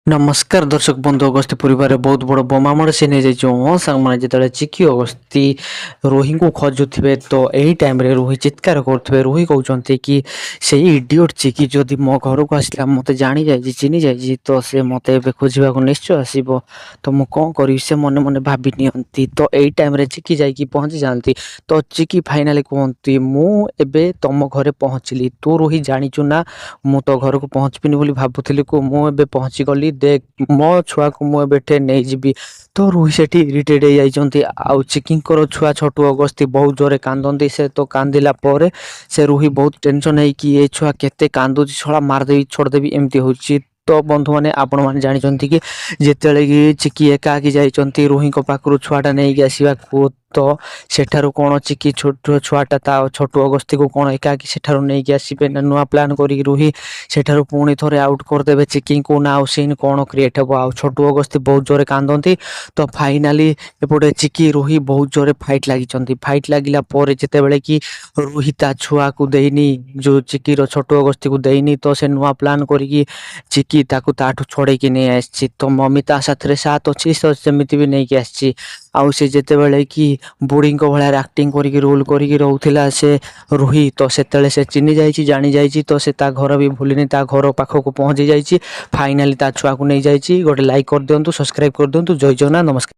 नमस्कार दर्शक बंधु अगस्ती परिवार बहुत बड़ बोमामड़ से नहीं जाइए सांग मैंने जिते चिकी अगस्ती रोही को खोजुवे तो यही टाइम रे रोही चित्कार करुवे रोही कहते कि से इडियट चिकी जदि मो घर को आसला मत जानी जाए चिन्ह जाए तो से मत खोजा निश्चय आसब तो मुझे कौन करी से मन मन भाभी नियंती तो यही टाइम रे चिकी जाकि पहुंची जाती तो चिकी फाइनाली कहती मुझे तुम घरे पहुँचली तू रोही जाचु ना मु तो घर को पहुँचबिनी बोली भावुली को मुझे पहुँची गली देख मो छुआ को मुझे बेटे नहीं जीवी तो रोही से इरिटेड हो जाती आउ चिकिंकर छुआ छोटू अगस्ती बहुत जोरे कांदती से तो कांदिला पर से रोही बहुत टेंशन है कि ये छुआ केते कांदुची छड़ा मारदेवी छोड़देवी एमती होची तो बंधु मैंने आपण मैंने जानते कि जिते कि चिकी एकाकी जाइए रोही पाखु छुआटा नहीं आसवा तो सेठारु कौन चिकी छोट छुआटा ता छोटू अगस्ती को कौन एकाकी सेठारु नहीं आसबे ना नुआ प्लान करी रोही सेठारु पुणी थोड़े आउट करदेवे चिकी को ना आउ सीन कौन क्रिएट हे आ छोटू अगस्ती बहुत जोरे कांदती तो फाइनाली एपटे चिकी रोही बहुत जोरे फाइट लगी फाइट लगला जिते बड़े कि रोही ता छुआ को देनी जो चिकी छोटू अगस्ती को देनी तो से नुआ प्लान करी चिकी ताकू ताठू छोड़े कि नहीं आसी तो मम्मी ता साथ साथ अच्छी तो सेमती भी नहीं आसी आउ से जिते बड़े कि बुढ़ी भाया एक्टिंग करके रोल करके रोला से रोही तो से चिन्ह जानी जाइए तो से ता घर भी भूलिनी ता घर पाखक पहुँची जाइए फाइनाली ता छुआ को नहीं जाइए गोटे लाइक कर दिंतु सब्सक्राइब कर दिंतु जय जगन्नाथ नमस्कार।